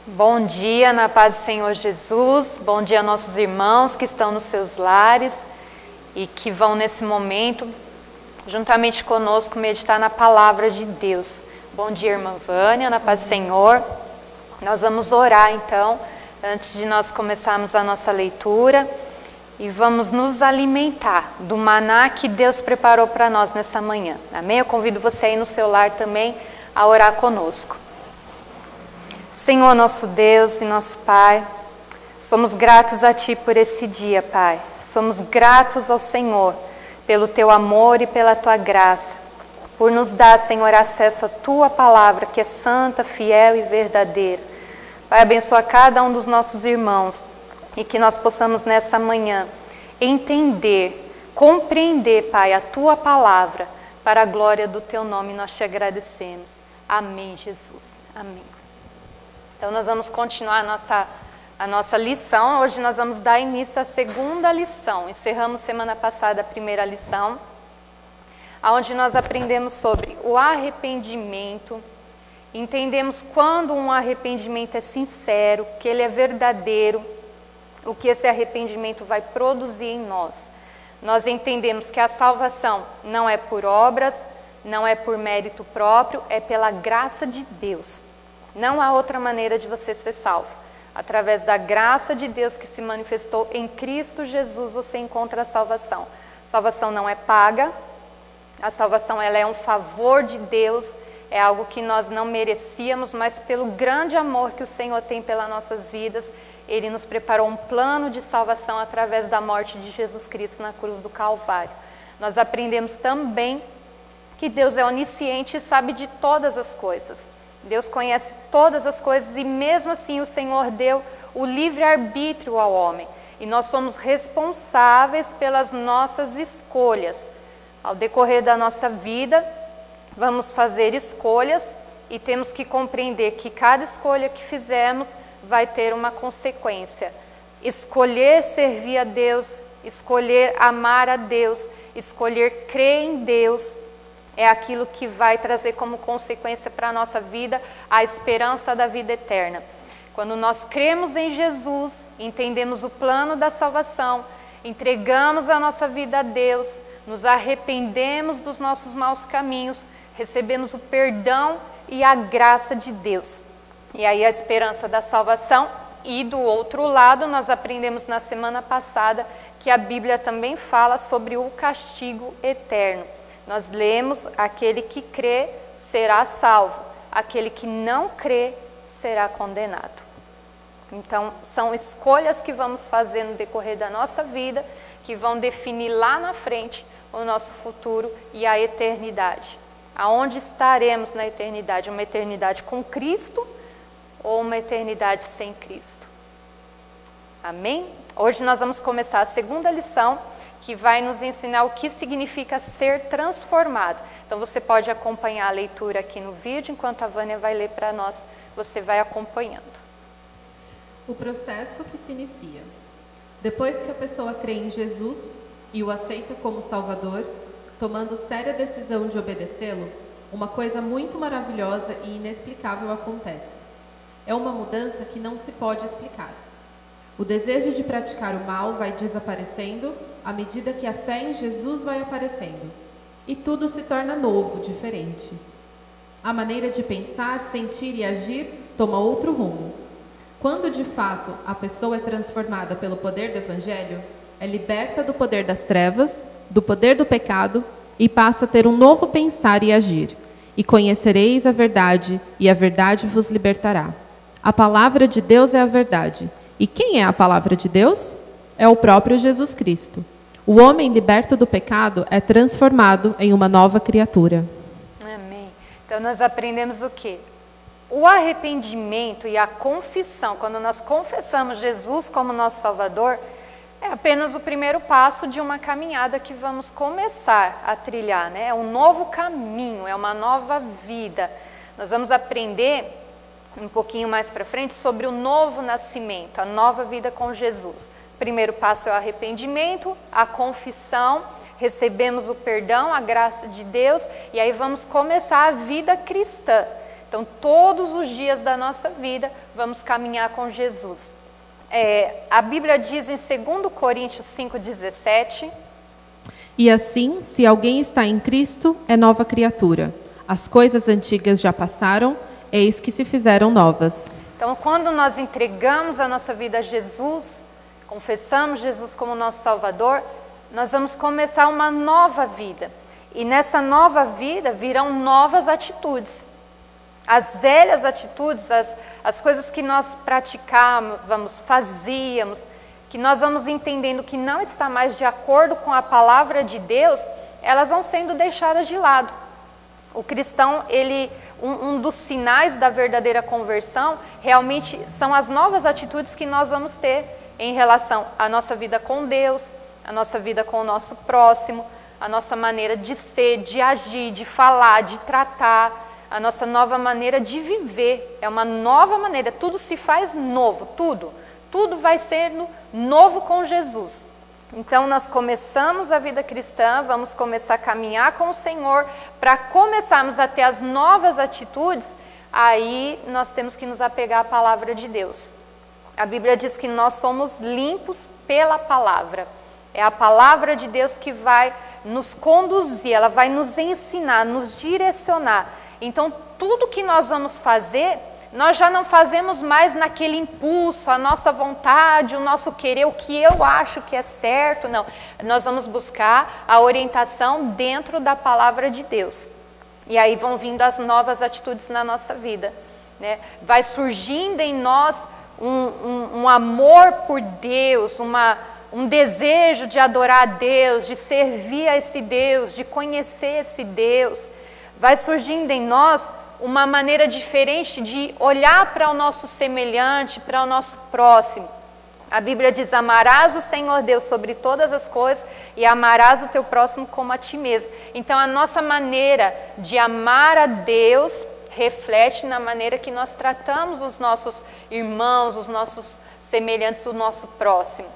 Bom dia, na paz do Senhor Jesus. Bom dia a nossos irmãos que estão nos seus lares e que vão nesse momento, juntamente conosco, meditar na palavra de Deus. Bom dia, irmã Vânia, na paz do Senhor. Nós vamos orar então, antes de nós começarmos a nossa leitura, e vamos nos alimentar do maná que Deus preparou para nós nessa manhã. Amém? Eu convido você aí no seu lar também a orar conosco. Senhor, nosso Deus e nosso Pai, somos gratos a Ti por esse dia, Pai. Somos gratos ao Senhor pelo Teu amor e pela Tua graça, por nos dar, Senhor, acesso à Tua palavra, que é santa, fiel e verdadeira. Pai, abençoa cada um dos nossos irmãos e que nós possamos nessa manhã entender, compreender, Pai, a Tua palavra, para a glória do Teu nome. Nós Te agradecemos. Amém, Jesus. Amém. Então nós vamos continuar a nossa lição. Hoje nós vamos dar início à segunda lição. Encerramos semana passada a primeira lição, onde nós aprendemos sobre o arrependimento. Entendemos quando um arrependimento é sincero, que ele é verdadeiro, o que esse arrependimento vai produzir em nós. Nós entendemos que a salvação não é por obras, não é por mérito próprio, é pela graça de Deus. Não há outra maneira de você ser salvo. Através da graça de Deus que se manifestou em Cristo Jesus, você encontra a salvação. Salvação não é paga, a salvação ela é um favor de Deus, é algo que nós não merecíamos, mas pelo grande amor que o Senhor tem pelas nossas vidas, Ele nos preparou um plano de salvação através da morte de Jesus Cristo na cruz do Calvário. Nós aprendemos também que Deus é onisciente e sabe de todas as coisas. Deus conhece todas as coisas e mesmo assim o Senhor deu o livre-arbítrio ao homem. E nós somos responsáveis pelas nossas escolhas. Ao decorrer da nossa vida, vamos fazer escolhas e temos que compreender que cada escolha que fizermos vai ter uma consequência. Escolher servir a Deus, escolher amar a Deus, escolher crer em Deus, é aquilo que vai trazer como consequência para a nossa vida a esperança da vida eterna. Quando nós cremos em Jesus, entendemos o plano da salvação, entregamos a nossa vida a Deus, nos arrependemos dos nossos maus caminhos, recebemos o perdão e a graça de Deus. E aí a esperança da salvação. E do outro lado, nós aprendemos na semana passada que a Bíblia também fala sobre o castigo eterno. Nós lemos: aquele que crê será salvo, aquele que não crê será condenado. Então, são escolhas que vamos fazer no decorrer da nossa vida, que vão definir lá na frente o nosso futuro e a eternidade. Aonde estaremos na eternidade? Uma eternidade com Cristo ou uma eternidade sem Cristo? Amém? Hoje nós vamos começar a segunda lição, que vai nos ensinar o que significa ser transformado. Então você pode acompanhar a leitura aqui no vídeo, enquanto a Vânia vai ler para nós, você vai acompanhando. O processo que se inicia. Depois que a pessoa crê em Jesus e o aceita como Salvador, tomando séria decisão de obedecê-lo, uma coisa muito maravilhosa e inexplicável acontece. É uma mudança que não se pode explicar. O desejo de praticar o mal vai desaparecendo à medida que a fé em Jesus vai aparecendo. E tudo se torna novo, diferente. A maneira de pensar, sentir e agir toma outro rumo. Quando de fato a pessoa é transformada pelo poder do Evangelho, é liberta do poder das trevas, do poder do pecado e passa a ter um novo pensar e agir. E conhecereis a verdade, e a verdade vos libertará. A palavra de Deus é a verdade. E quem é a palavra de Deus? É o próprio Jesus Cristo. O homem liberto do pecado é transformado em uma nova criatura. Amém. Então nós aprendemos o quê? O arrependimento e a confissão, quando nós confessamos Jesus como nosso Salvador, é apenas o primeiro passo de uma caminhada que vamos começar a trilhar, né? É um novo caminho, é uma nova vida. Nós vamos aprender um pouquinho mais para frente sobre o novo nascimento, a nova vida com Jesus. O primeiro passo é o arrependimento, a confissão, recebemos o perdão, a graça de Deus, e aí vamos começar a vida cristã. Então, todos os dias da nossa vida, vamos caminhar com Jesus. A Bíblia diz em 2 Coríntios 5,17... E assim, se alguém está em Cristo, é nova criatura. As coisas antigas já passaram, eis que se fizeram novas. Então, quando nós entregamos a nossa vida a Jesus, confessamos Jesus como nosso Salvador, nós vamos começar uma nova vida. E nessa nova vida virão novas atitudes. As velhas atitudes, as coisas que nós praticávamos, fazíamos, que nós vamos entendendo que não está mais de acordo com a palavra de Deus, elas vão sendo deixadas de lado. O cristão, um dos sinais da verdadeira conversão, realmente são as novas atitudes que nós vamos ter em relação à nossa vida com Deus, a nossa vida com o nosso próximo, a nossa maneira de ser, de agir, de falar, de tratar, a nossa nova maneira de viver. É uma nova maneira, tudo se faz novo, tudo vai sendo novo com Jesus. Então nós começamos a vida cristã, vamos começar a caminhar com o Senhor, para começarmos a ter as novas atitudes, aí nós temos que nos apegar à palavra de Deus. A Bíblia diz que nós somos limpos pela palavra. É a palavra de Deus que vai nos conduzir, ela vai nos ensinar, nos direcionar. Então, tudo que nós vamos fazer, nós já não fazemos mais naquele impulso, a nossa vontade, o nosso querer, o que eu acho que é certo, não. Nós vamos buscar a orientação dentro da palavra de Deus. E aí vão vindo as novas atitudes na nossa vida, né? Vai surgindo em nós um amor por Deus, um desejo de adorar a Deus, de servir a esse Deus, de conhecer esse Deus. Vai surgindo em nós uma maneira diferente de olhar para o nosso semelhante, para o nosso próximo. A Bíblia diz: amarás o Senhor Deus sobre todas as coisas e amarás o teu próximo como a ti mesmo. Então a nossa maneira de amar a Deus reflete na maneira que nós tratamos os nossos irmãos, os nossos semelhantes, o nosso próximo.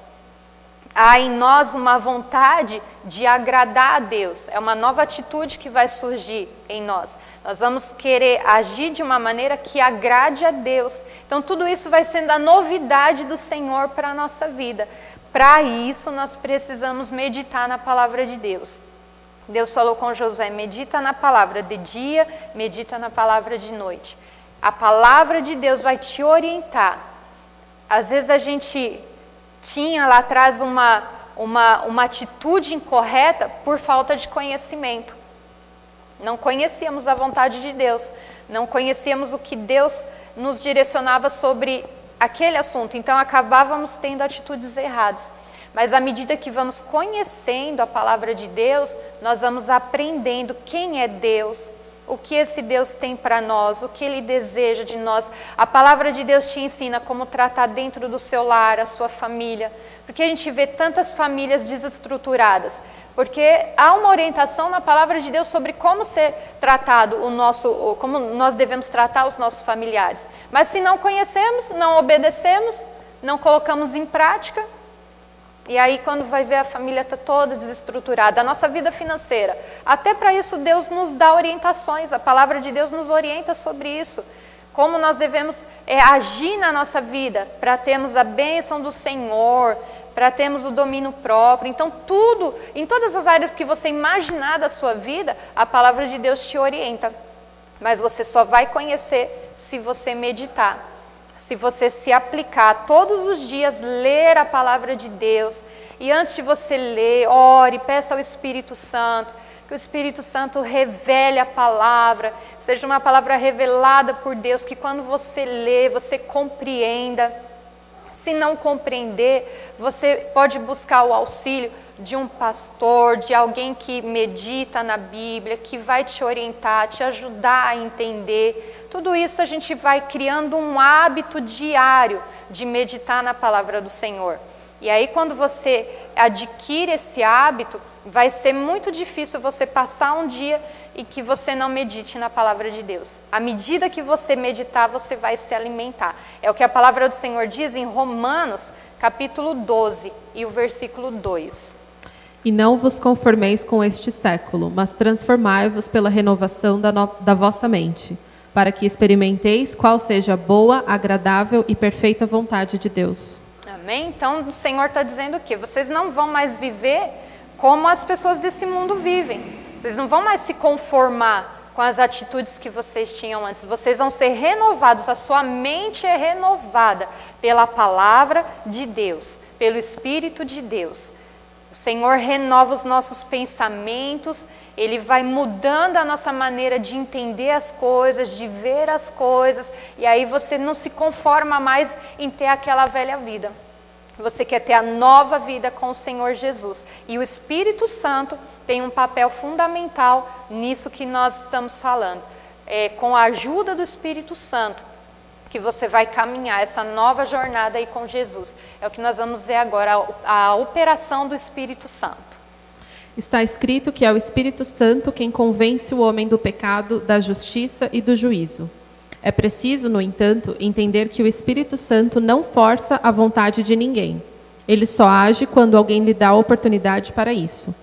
Há em nós uma vontade de agradar a Deus. É uma nova atitude que vai surgir em nós. Nós vamos querer agir de uma maneira que agrade a Deus. Então tudo isso vai sendo a novidade do Senhor para a nossa vida. Para isso nós precisamos meditar na palavra de Deus. Deus falou com Josué: medita na palavra de dia, medita na palavra de noite. A palavra de Deus vai te orientar. Às vezes a gente tinha lá atrás uma atitude incorreta por falta de conhecimento. Não conhecíamos a vontade de Deus, não conhecíamos o que Deus nos direcionava sobre aquele assunto, então acabávamos tendo atitudes erradas. Mas à medida que vamos conhecendo a palavra de Deus, nós vamos aprendendo quem é Deus, o que esse Deus tem para nós, o que Ele deseja de nós. A palavra de Deus te ensina como tratar dentro do seu lar, a sua família. Porque a gente vê tantas famílias desestruturadas? Porque há uma orientação na palavra de Deus sobre como ser tratado como nós devemos tratar os nossos familiares. Mas se não conhecemos, não obedecemos, não colocamos em prática, e aí quando vai ver, a família está toda desestruturada. A nossa vida financeira, até para isso Deus nos dá orientações, a palavra de Deus nos orienta sobre isso. Como nós devemos agir na nossa vida para termos a bênção do Senhor, para termos o domínio próprio. Então tudo, em todas as áreas que você imaginar da sua vida, a palavra de Deus te orienta. Mas você só vai conhecer se você meditar. Se você se aplicar todos os dias, ler a palavra de Deus, e antes de você ler, ore, peça ao Espírito Santo, que o Espírito Santo revele a palavra, seja uma palavra revelada por Deus, que quando você lê, você compreenda. Se não compreender, você pode buscar o auxílio de um pastor, de alguém que medita na Bíblia, que vai te orientar, te ajudar a entender. Tudo isso a gente vai criando um hábito diário de meditar na palavra do Senhor. E aí quando você adquire esse hábito, vai ser muito difícil você passar um dia e que você não medite na palavra de Deus. À medida que você meditar, você vai se alimentar. É o que a palavra do Senhor diz em Romanos, capítulo 12, e o versículo 2. E não vos conformeis com este século, mas transformai-vos pela renovação da vossa mente, para que experimenteis qual seja a boa, agradável e perfeita vontade de Deus. Amém? Então o Senhor está dizendo o quê? Vocês não vão mais viver como as pessoas desse mundo vivem. Vocês não vão mais se conformar com as atitudes que vocês tinham antes. Vocês vão ser renovados, a sua mente é renovada pela palavra de Deus, pelo Espírito de Deus. O Senhor renova os nossos pensamentos, Ele vai mudando a nossa maneira de entender as coisas, de ver as coisas, e aí você não se conforma mais em ter aquela velha vida. Você quer ter a nova vida com o Senhor Jesus. E o Espírito Santo tem um papel fundamental nisso que nós estamos falando. Com a ajuda do Espírito Santo, que você vai caminhar essa nova jornada aí com Jesus. É o que nós vamos ver agora, a operação do Espírito Santo. Está escrito que é o Espírito Santo quem convence o homem do pecado, da justiça e do juízo. É preciso, no entanto, entender que o Espírito Santo não força a vontade de ninguém. Ele só age quando alguém lhe dá a oportunidade para isso.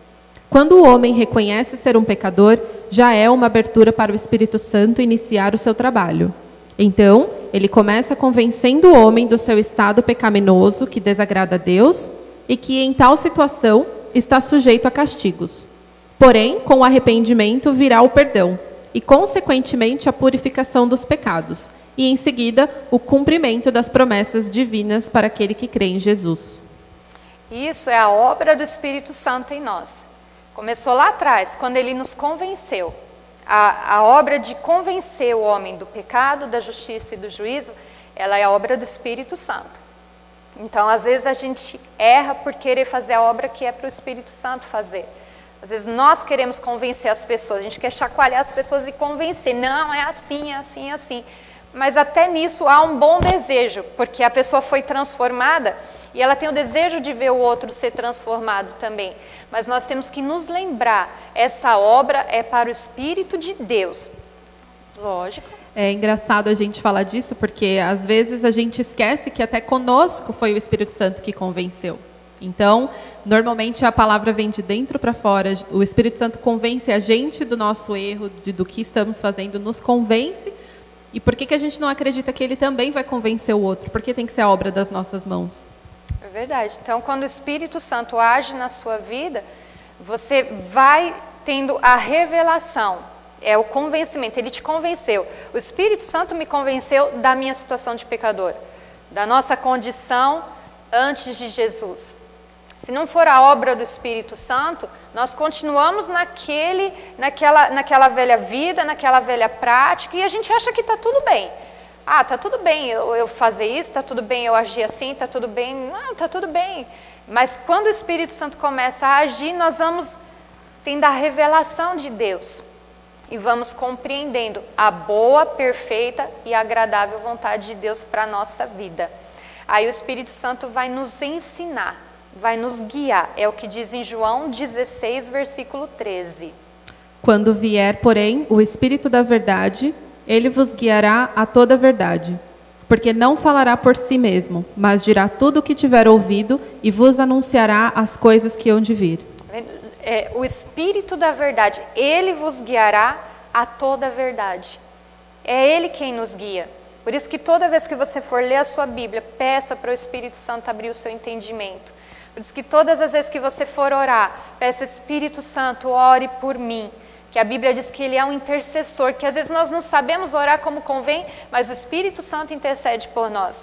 Quando o homem reconhece ser um pecador, já é uma abertura para o Espírito Santo iniciar o seu trabalho. Então, ele começa convencendo o homem do seu estado pecaminoso, que desagrada a Deus, e que em tal situação está sujeito a castigos. Porém, com o arrependimento virá o perdão, e consequentemente a purificação dos pecados, e em seguida o cumprimento das promessas divinas para aquele que crê em Jesus. Isso é a obra do Espírito Santo em nós. Começou lá atrás, quando ele nos convenceu. A obra de convencer o homem do pecado, da justiça e do juízo, ela é a obra do Espírito Santo. Então, às vezes a gente erra por querer fazer a obra que é para o Espírito Santo fazer. Às vezes nós queremos convencer as pessoas, a gente quer chacoalhar as pessoas e convencer. Não, é assim, é assim, é assim. Mas até nisso há um bom desejo, porque a pessoa foi transformada e ela tem o desejo de ver o outro ser transformado também. Mas nós temos que nos lembrar, essa obra é para o Espírito de Deus. Lógico. É engraçado a gente falar disso, porque às vezes a gente esquece que até conosco foi o Espírito Santo que convenceu. Então, normalmente a palavra vem de dentro para fora, o Espírito Santo convence a gente do nosso erro, do que estamos fazendo, nos convence. E por que a gente não acredita que ele também vai convencer o outro? Porque tem que ser a obra das nossas mãos. É verdade. Então, quando o Espírito Santo age na sua vida, você vai tendo a revelação, é o convencimento, ele te convenceu. O Espírito Santo me convenceu da minha situação de pecador, da nossa condição antes de Jesus. Se não for a obra do Espírito Santo, nós continuamos naquela velha vida, naquela velha prática, e a gente acha que está tudo bem. Ah, está tudo bem eu fazer isso, está tudo bem eu agir assim, está tudo bem. Não, está tudo bem. Mas quando o Espírito Santo começa a agir, nós vamos tendo a revelação de Deus. E vamos compreendendo a boa, perfeita e agradável vontade de Deus para a nossa vida. Aí o Espírito Santo vai nos ensinar, vai nos guiar. É o que diz em João 16, versículo 13. Quando vier, porém, o Espírito da verdade, ele vos guiará a toda a verdade. Porque não falará por si mesmo, mas dirá tudo o que tiver ouvido e vos anunciará as coisas que hão de vir. O Espírito da verdade, ele vos guiará a toda a verdade. É ele quem nos guia. Por isso que toda vez que você for ler a sua Bíblia, peça para o Espírito Santo abrir o seu entendimento. Por isso que todas as vezes que você for orar, peça: Espírito Santo, ore por mim. Que a Bíblia diz que ele é um intercessor, que às vezes nós não sabemos orar como convém, mas o Espírito Santo intercede por nós.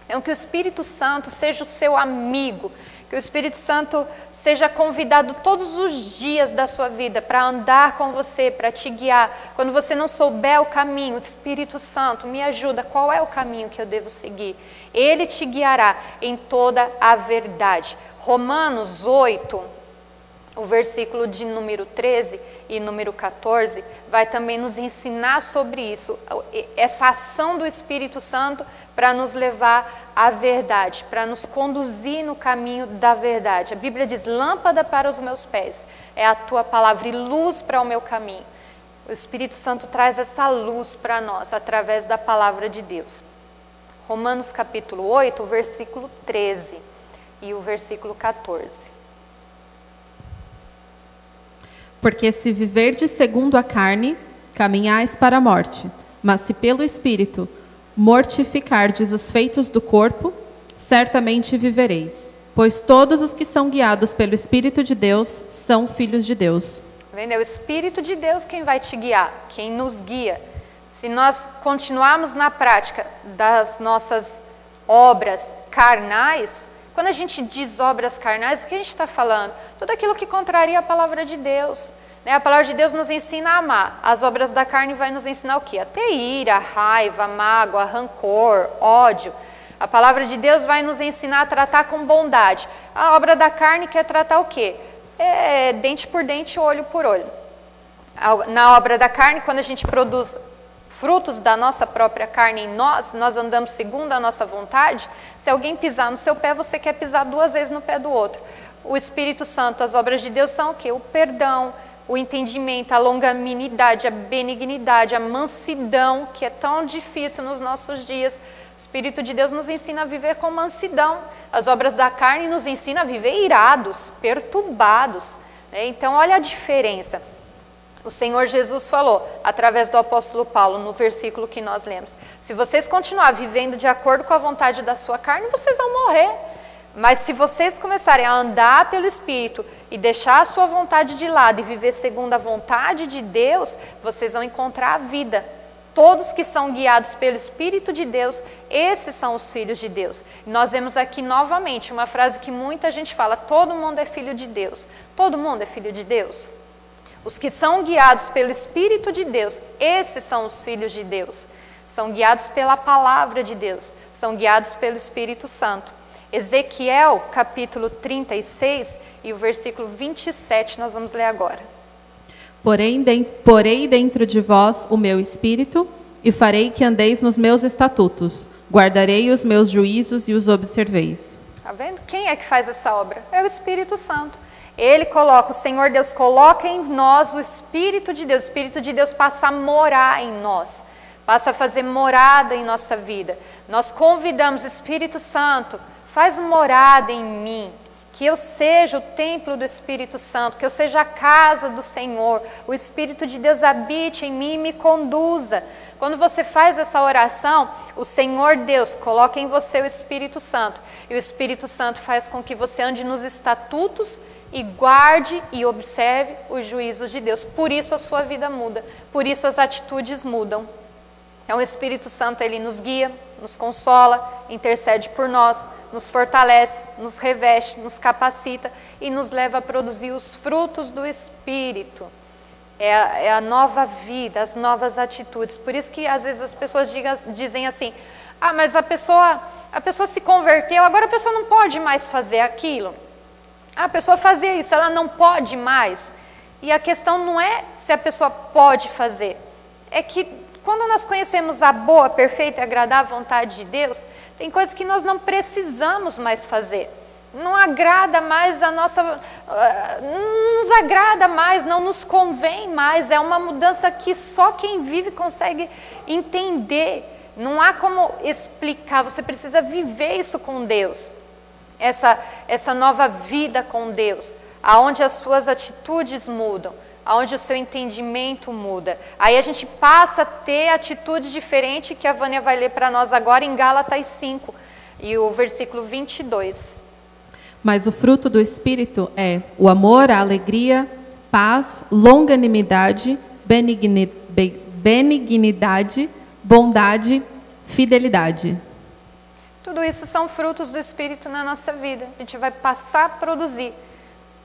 Então que o Espírito Santo seja o seu amigo, que o Espírito Santo seja convidado todos os dias da sua vida para andar com você, para te guiar. Quando você não souber o caminho, o Espírito Santo me ajuda, qual é o caminho que eu devo seguir? Ele te guiará em toda a verdade. Romanos 8, o versículo de número 13 e número 14, vai também nos ensinar sobre isso, essa ação do Espírito Santo para nos levar à verdade, para nos conduzir no caminho da verdade. A Bíblia diz: lâmpada para os meus pés é a tua palavra e luz para o meu caminho. O Espírito Santo traz essa luz para nós através da palavra de Deus. Romanos capítulo 8, o versículo 13 e o versículo 14. Porque se viverdes segundo a carne, caminhais para a morte. Mas se pelo Espírito mortificardes os feitos do corpo, certamente vivereis. Pois todos os que são guiados pelo Espírito de Deus são filhos de Deus. Vendo? É o Espírito de Deus quem vai te guiar, quem nos guia. Se nós continuarmos na prática das nossas obras carnais, quando a gente diz obras carnais, o que a gente está falando? Tudo aquilo que contraria a palavra de Deus. A palavra de Deus nos ensina a amar. As obras da carne vai nos ensinar o quê? A ter ira, raiva, mágoa, rancor, ódio. A palavra de Deus vai nos ensinar a tratar com bondade. A obra da carne quer tratar o quê? Dente por dente, olho por olho. Na obra da carne, quando a gente produz frutos da nossa própria carne em nós andamos segundo a nossa vontade. Se alguém pisar no seu pé, você quer pisar 2 vezes no pé do outro. O Espírito Santo, as obras de Deus são o quê? O perdão, o entendimento, a longanimidade, a benignidade, a mansidão, que é tão difícil nos nossos dias. O Espírito de Deus nos ensina a viver com mansidão. As obras da carne nos ensinam a viver irados, perturbados. Então, olha a diferença. O Senhor Jesus falou, através do apóstolo Paulo, no versículo que nós lemos: se vocês continuarem vivendo de acordo com a vontade da sua carne, vocês vão morrer. Mas se vocês começarem a andar pelo Espírito e deixar a sua vontade de lado e viver segundo a vontade de Deus, vocês vão encontrar a vida. Todos que são guiados pelo Espírito de Deus, esses são os filhos de Deus. Nós vemos aqui novamente uma frase que muita gente fala: todo mundo é filho de Deus. Todo mundo é filho de Deus? Os que são guiados pelo Espírito de Deus, esses são os filhos de Deus. São guiados pela palavra de Deus, são guiados pelo Espírito Santo. Ezequiel, capítulo 36 e o versículo 27, nós vamos ler agora. Porei dentro de vós o meu Espírito e farei que andeis nos meus estatutos. Guardarei os meus juízos e os observeis. Está vendo? Quem é que faz essa obra? É o Espírito Santo. Ele coloca, o Senhor Deus coloca em nós o Espírito de Deus. O Espírito de Deus passa a morar em nós, passa a fazer morada em nossa vida. Nós convidamos: Espírito Santo, faz morada em mim, que eu seja o templo do Espírito Santo, que eu seja a casa do Senhor. O Espírito de Deus habite em mim e me conduza. Quando você faz essa oração, o Senhor Deus coloca em você o Espírito Santo. E o Espírito Santo faz com que você ande nos estatutos e guarde e observe os juízos de Deus. Por isso a sua vida muda, por isso as atitudes mudam. Então o Espírito Santo, ele nos guia, nos consola, intercede por nós, nos fortalece, nos reveste, nos capacita e nos leva a produzir os frutos do Espírito. É a nova vida, as novas atitudes. Por isso que às vezes as pessoas dizem assim: ah, mas a pessoa se converteu, agora a pessoa não pode mais fazer aquilo. A pessoa fazia isso, ela não pode mais. E a questão não é se a pessoa pode fazer. É que quando nós conhecemos a boa, perfeita e agradável vontade de Deus, tem coisas que nós não precisamos mais fazer. Não agrada mais a nossa... não nos agrada mais, não nos convém mais. É uma mudança que só quem vive consegue entender. Não há como explicar, você precisa viver isso com Deus. Essa nova vida com Deus, aonde as suas atitudes mudam, aonde o seu entendimento muda. Aí a gente passa a ter atitude diferente, que a Vânia vai ler para nós agora em Gálatas 5, e o versículo 22. Mas o fruto do Espírito é o amor, a alegria, paz, longanimidade, benignidade, bondade, fidelidade. Tudo isso são frutos do Espírito na nossa vida. A gente vai passar a produzir.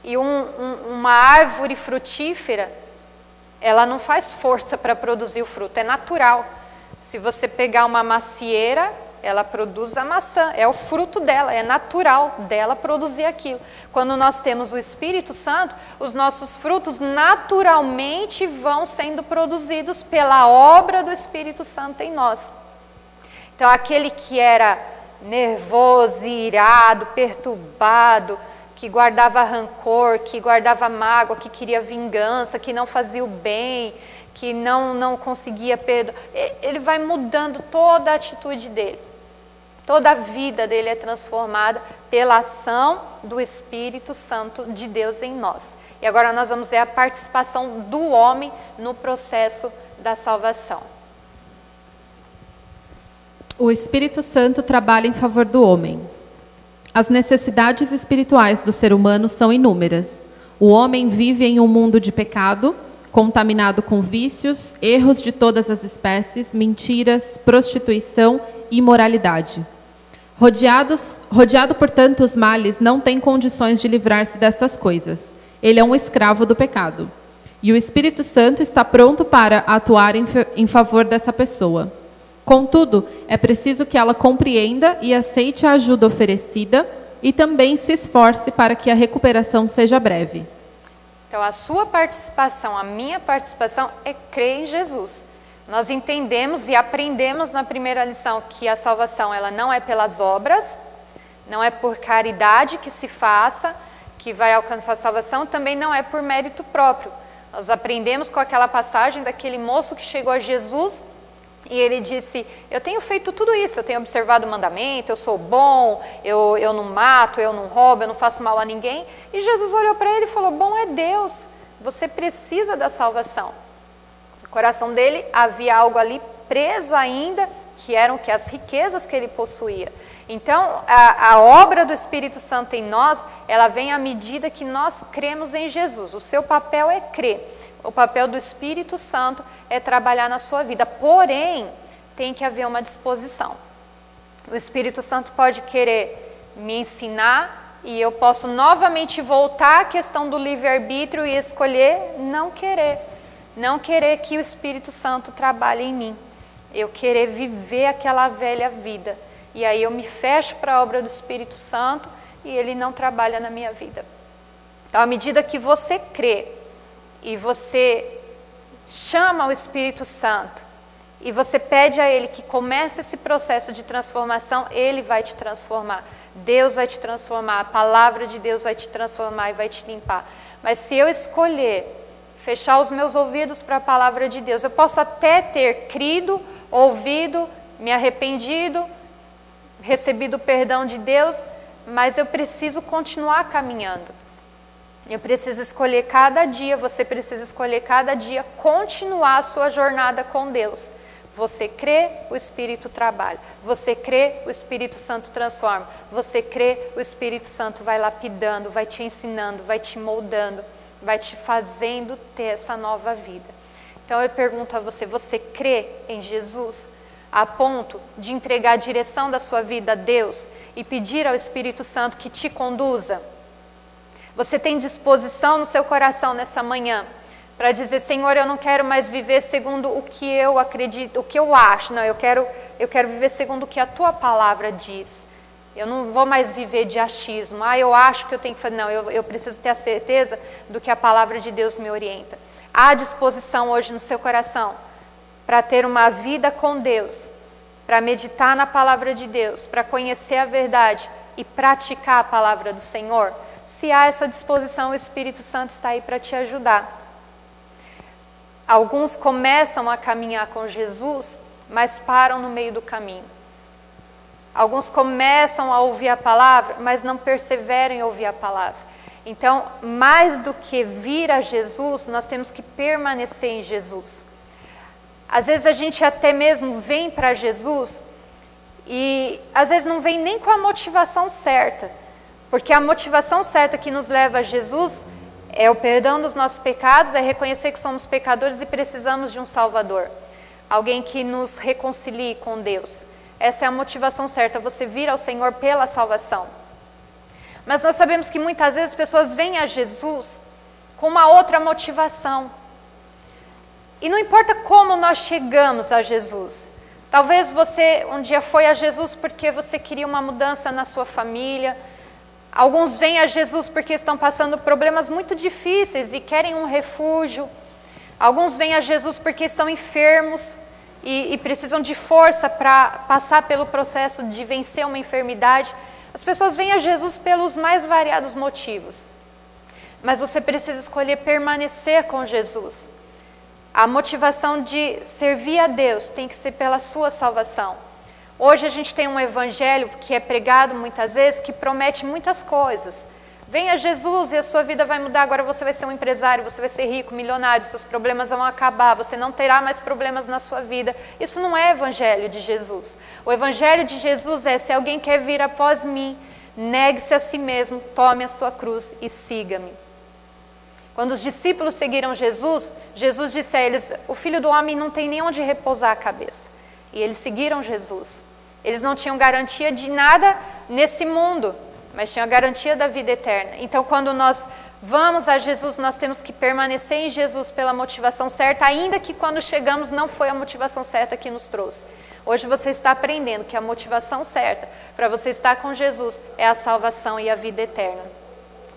E uma árvore frutífera, ela não faz força para produzir o fruto, é natural. Se você pegar uma macieira, ela produz a maçã, é o fruto dela, é natural dela produzir aquilo. Quando nós temos o Espírito Santo, os nossos frutos naturalmente vão sendo produzidos pela obra do Espírito Santo em nós. Então aquele que era nervoso, irado, perturbado, que guardava rancor, que guardava mágoa, que queria vingança, que não fazia o bem, que não conseguia perdoar, ele vai mudando toda a atitude dele. Toda a vida dele é transformada pela ação do Espírito Santo de Deus em nós. E agora nós vamos ver a participação do homem no processo da salvação. O Espírito Santo trabalha em favor do homem. As necessidades espirituais do ser humano são inúmeras. O homem vive em um mundo de pecado, contaminado com vícios, erros de todas as espécies, mentiras, prostituição e imoralidade. Rodeado por tantos males, não tem condições de livrar-se destas coisas. Ele é um escravo do pecado. E o Espírito Santo está pronto para atuar em favor dessa pessoa. Contudo, é preciso que ela compreenda e aceite a ajuda oferecida e também se esforce para que a recuperação seja breve. Então, a sua participação, a minha participação é crer em Jesus. Nós entendemos e aprendemos na primeira lição que a salvação ela não é pelas obras, não é por caridade que se faça, que vai alcançar a salvação, também não é por mérito próprio. Nós aprendemos com aquela passagem daquele moço que chegou a Jesus e ele disse, eu tenho feito tudo isso, eu tenho observado o mandamento, eu sou bom, eu não mato, eu não roubo, eu não faço mal a ninguém. E Jesus olhou para ele e falou, bom é Deus, você precisa da salvação. No coração dele havia algo ali preso ainda, que eram as riquezas que ele possuía. Então, a obra do Espírito Santo em nós, ela vem à medida que nós cremos em Jesus. O seu papel é crer. O papel do Espírito Santo é trabalhar na sua vida. Porém, tem que haver uma disposição. O Espírito Santo pode querer me ensinar e eu posso novamente voltar à questão do livre-arbítrio e escolher não querer. Não querer que o Espírito Santo trabalhe em mim. Eu querer viver aquela velha vida. E aí eu me fecho para a obra do Espírito Santo e ele não trabalha na minha vida. Então, à medida que você crê e você chama o Espírito Santo e você pede a ele que comece esse processo de transformação, ele vai te transformar. Deus vai te transformar, a palavra de Deus vai te transformar e vai te limpar. Mas se eu escolher fechar os meus ouvidos para a palavra de Deus, eu posso até ter crido, ouvido, me arrependido, recebido o perdão de Deus, mas eu preciso continuar caminhando. Eu preciso escolher cada dia, você precisa escolher cada dia, continuar a sua jornada com Deus. Você crê, o Espírito trabalha. Você crê, o Espírito Santo transforma. Você crê, o Espírito Santo vai lapidando, vai te ensinando, vai te moldando, vai te fazendo ter essa nova vida. Então eu pergunto a você, você crê em Jesus a ponto de entregar a direção da sua vida a Deus e pedir ao Espírito Santo que te conduza? Você tem disposição no seu coração nessa manhã para dizer, Senhor, eu não quero mais viver segundo o que eu acredito, o que eu acho, não, eu quero viver segundo o que a tua palavra diz. Eu não vou mais viver de achismo, eu acho que eu tenho que fazer, não, eu preciso ter a certeza do que a palavra de Deus me orienta. Há disposição hoje no seu coração para ter uma vida com Deus, para meditar na palavra de Deus, para conhecer a verdade e praticar a palavra do Senhor? Se há essa disposição, o Espírito Santo está aí para te ajudar. Alguns começam a caminhar com Jesus, mas param no meio do caminho. Alguns começam a ouvir a palavra, mas não perseveram em ouvir a palavra. Então, mais do que vir a Jesus, nós temos que permanecer em Jesus. Às vezes a gente até mesmo vem para Jesus e às vezes não vem nem com a motivação certa. Porque a motivação certa que nos leva a Jesus é o perdão dos nossos pecados, é reconhecer que somos pecadores e precisamos de um Salvador. Alguém que nos reconcilie com Deus. Essa é a motivação certa, você vir ao Senhor pela salvação. Mas nós sabemos que muitas vezes as pessoas vêm a Jesus com uma outra motivação. E não importa como nós chegamos a Jesus. Talvez você um dia foi a Jesus porque você queria uma mudança na sua família. Alguns vêm a Jesus porque estão passando problemas muito difíceis e querem um refúgio. Alguns vêm a Jesus porque estão enfermos e precisam de força para passar pelo processo de vencer uma enfermidade. As pessoas vêm a Jesus pelos mais variados motivos. Mas você precisa escolher permanecer com Jesus. A motivação de servir a Deus tem que ser pela sua salvação. Hoje a gente tem um evangelho que é pregado muitas vezes, que promete muitas coisas. Venha Jesus e a sua vida vai mudar, agora você vai ser um empresário, você vai ser rico, milionário, seus problemas vão acabar, você não terá mais problemas na sua vida. Isso não é evangelho de Jesus. O evangelho de Jesus é: se alguém quer vir após mim, negue-se a si mesmo, tome a sua cruz e siga-me. Quando os discípulos seguiram Jesus, Jesus disse a eles: o Filho do Homem não tem nem onde repousar a cabeça. E eles seguiram Jesus. Eles não tinham garantia de nada nesse mundo, mas tinham a garantia da vida eterna. Então, quando nós vamos a Jesus, nós temos que permanecer em Jesus pela motivação certa, ainda que quando chegamos não foi a motivação certa que nos trouxe. Hoje você está aprendendo que a motivação certa para você estar com Jesus é a salvação e a vida eterna.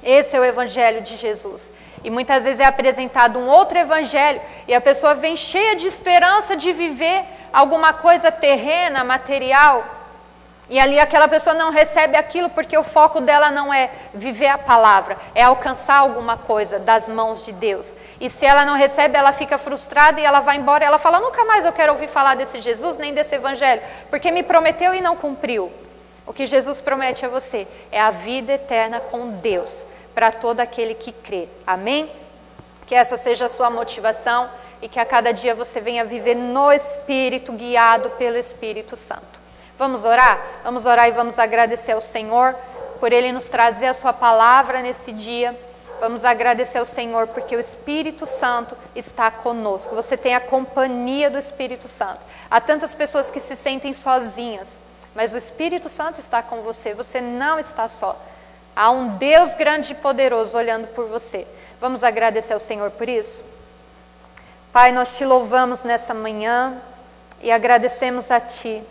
Esse é o evangelho de Jesus. E muitas vezes é apresentado um outro evangelho e a pessoa vem cheia de esperança de viver alguma coisa terrena, material. E ali aquela pessoa não recebe aquilo porque o foco dela não é viver a palavra, é alcançar alguma coisa das mãos de Deus. E se ela não recebe, ela fica frustrada e ela vai embora e ela fala: nunca mais eu quero ouvir falar desse Jesus nem desse evangelho, porque me prometeu e não cumpriu. O que Jesus promete a você é a vida eterna com Deus, para todo aquele que crê. Amém? Que essa seja a sua motivação e que a cada dia você venha viver no Espírito, guiado pelo Espírito Santo. Vamos orar? Vamos orar e vamos agradecer ao Senhor por Ele nos trazer a sua palavra nesse dia. Vamos agradecer ao Senhor porque o Espírito Santo está conosco. Você tem a companhia do Espírito Santo. Há tantas pessoas que se sentem sozinhas, mas o Espírito Santo está com você. Você não está só. Há um Deus grande e poderoso olhando por você. Vamos agradecer ao Senhor por isso? Pai, nós te louvamos nessa manhã e agradecemos a Ti,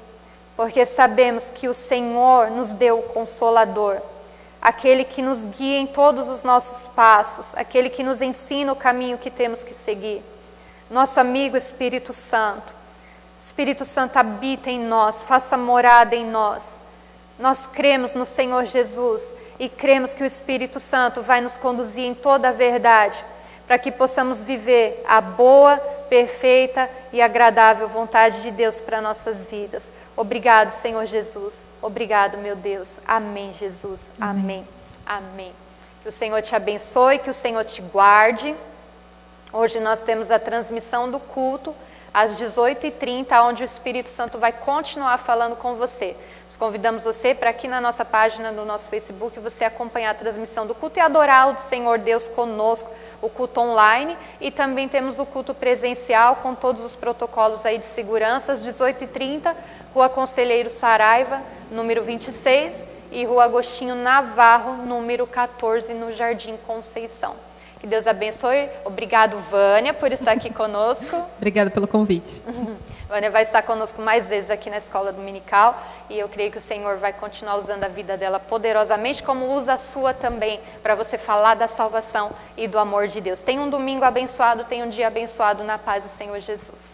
porque sabemos que o Senhor nos deu o Consolador, aquele que nos guia em todos os nossos passos, aquele que nos ensina o caminho que temos que seguir. Nosso amigo Espírito Santo. Espírito Santo, habita em nós, faça morada em nós. Nós cremos no Senhor Jesus e cremos que o Espírito Santo vai nos conduzir em toda a verdade, para que possamos viver a boa, perfeita e agradável vontade de Deus para nossas vidas. Obrigado, Senhor Jesus. Obrigado, meu Deus. Amém, Jesus. Amém. Amém. Que o Senhor te abençoe, que o Senhor te guarde. Hoje nós temos a transmissão do culto às 18h30, onde o Espírito Santo vai continuar falando com você. Nós convidamos você para aqui na nossa página, no nosso Facebook, você acompanhar a transmissão do culto e adorar o Senhor Deus conosco, o culto online, e também temos o culto presencial com todos os protocolos aí de segurança, às 18h30, Rua Conselheiro Saraiva, número 26, e Rua Agostinho Navarro, número 14, no Jardim Conceição. Que Deus abençoe. Obrigado, Vânia, por estar aqui conosco. Obrigada pelo convite. Vânia vai estar conosco mais vezes aqui na Escola Dominical e eu creio que o Senhor vai continuar usando a vida dela poderosamente, como usa a sua também, para você falar da salvação e do amor de Deus. Tenha um domingo abençoado, tenha um dia abençoado na paz do Senhor Jesus.